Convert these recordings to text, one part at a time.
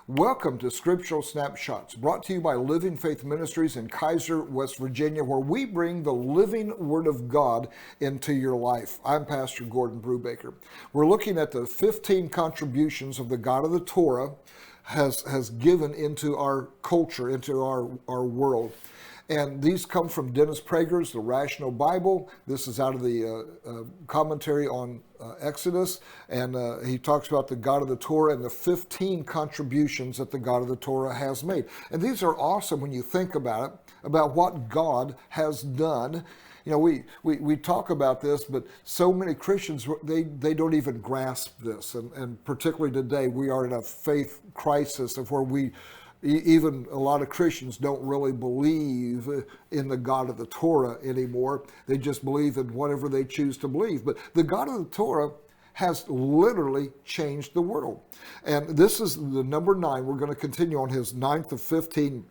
Welcome to Scriptural Snapshots, brought to you by Living Faith Ministries in Kaiser, West Virginia, where we bring the living Word of God into your life. I'm Pastor Gordon Brubaker. We're looking at the 15 contributions of the God of the Torah has given into our culture, into our world. And these come from Dennis Prager's The Rational Bible. This is out of the commentary on Exodus. And he talks about the God of the Torah and the 15 contributions that the God of the Torah has made. And these are awesome when you think about it, about what God has done. You know, we talk about this, but so many Christians, they don't even grasp this. And particularly today, we are in a faith crisis of where even a lot of Christians don't really believe in the God of the Torah anymore. They just believe in whatever they choose to believe. But the God of the Torah has literally changed the world. And this is the number 9. We're going to continue on his 9th of 15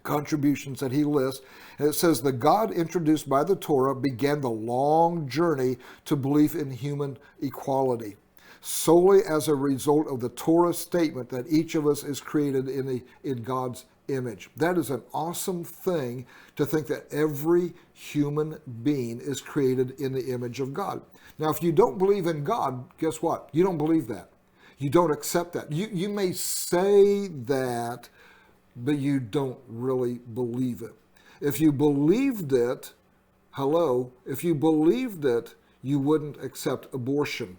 contributions that he lists. And it says, the God introduced by the Torah began the long journey to belief in human equality, solely as a result of the Torah statement that each of us is created in God's image. That is an awesome thing to think that every human being is created in the image of God. Now, if you don't believe in God, guess what? You don't believe that. You don't accept that. You may say that, but you don't really believe it. If you believed it, if you believed it, you wouldn't accept abortion.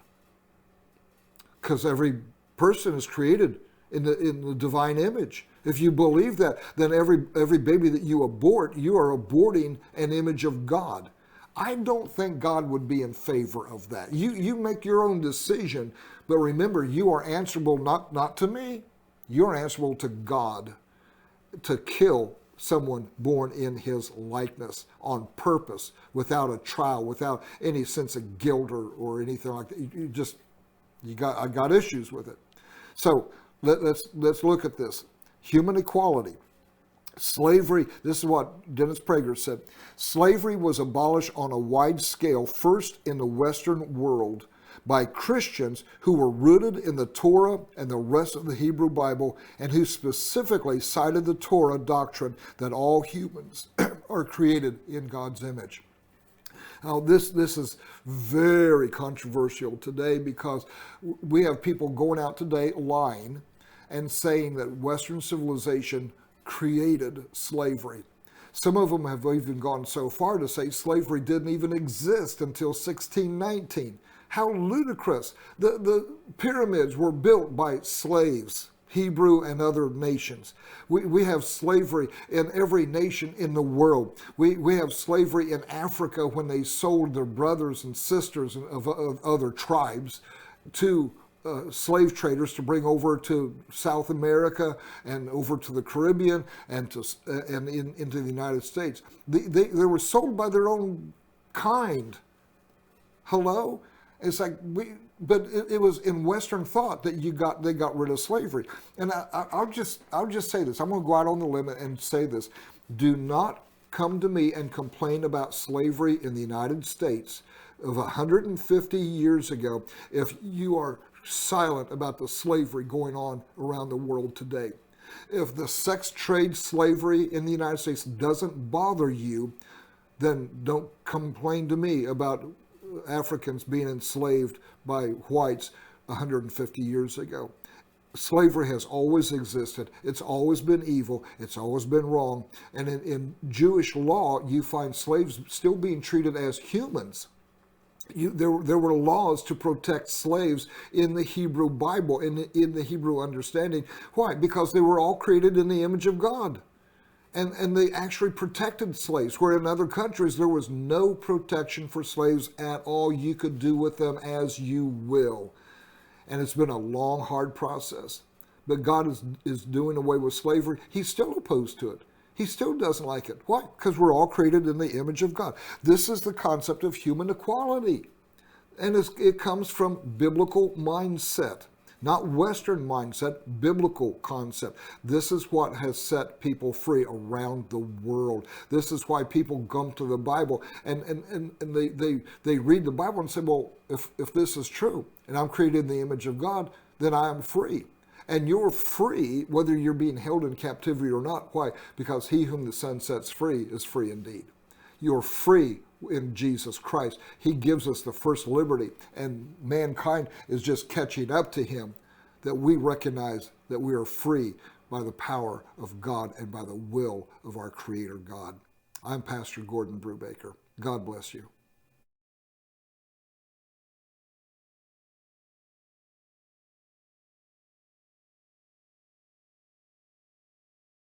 Because every person is created in the divine image. If you believe that, then every baby that you abort, you are aborting an image of God. I don't think God would be in favor of that. You make your own decision, but remember, you are answerable not to me. You're answerable to God to kill someone born in his likeness on purpose, without a trial, without any sense of guilt or anything like that. I got issues with it. So let's look at this. Human equality. Slavery, this is what Dennis Prager said. Slavery was abolished on a wide scale, first in the Western world, by Christians who were rooted in the Torah and the rest of the Hebrew Bible, and who specifically cited the Torah doctrine that all humans are created in God's image. Now, this is very controversial today, because we have people going out today lying and saying that Western civilization created slavery. Some of them have even gone so far to say slavery didn't even exist until 1619. How ludicrous. The pyramids were built by slaves, Hebrew and other nations. We have slavery in every nation in the world. We have slavery in Africa when they sold their brothers and sisters of other tribes to slave traders to bring over to South America and over to the Caribbean and into the United States. They were sold by their own kind. Hello? It's like but it was in Western thought that they got rid of slavery. And I'll just say this. I'm going to go out on the limb and say this. Do not come to me and complain about slavery in the United States of 150 years ago if you are silent about the slavery going on around the world today. If the sex trade slavery in the United States doesn't bother you, then don't complain to me about Africans being enslaved by whites 150 years ago. Slavery has always existed. It's always been evil. It's always been wrong. And in Jewish law, you find slaves still being treated as humans. There were laws to protect slaves in the Hebrew Bible, in the Hebrew understanding. Why? Because they were all created in the image of God. And they actually protected slaves, where in other countries there was no protection for slaves at all. You could do with them as you will. And it's been a long, hard process. But God is doing away with slavery. He's still opposed to it. He still doesn't like it. Why? Because we're all created in the image of God. This is the concept of human equality. And it comes from biblical mindset. Not Western mindset, biblical concept. This is what has set people free around the world. This is why people come to the Bible and they read the Bible and say, well, if this is true and I'm created in the image of God, then I am free. And you're free whether you're being held in captivity or not. Why? Because he whom the Son sets free is free indeed. You're free in Jesus Christ. He gives us the first liberty, and mankind is just catching up to him, that we recognize that we are free by the power of God and by the will of our Creator God. I'm Pastor Gordon Brubaker. God bless you.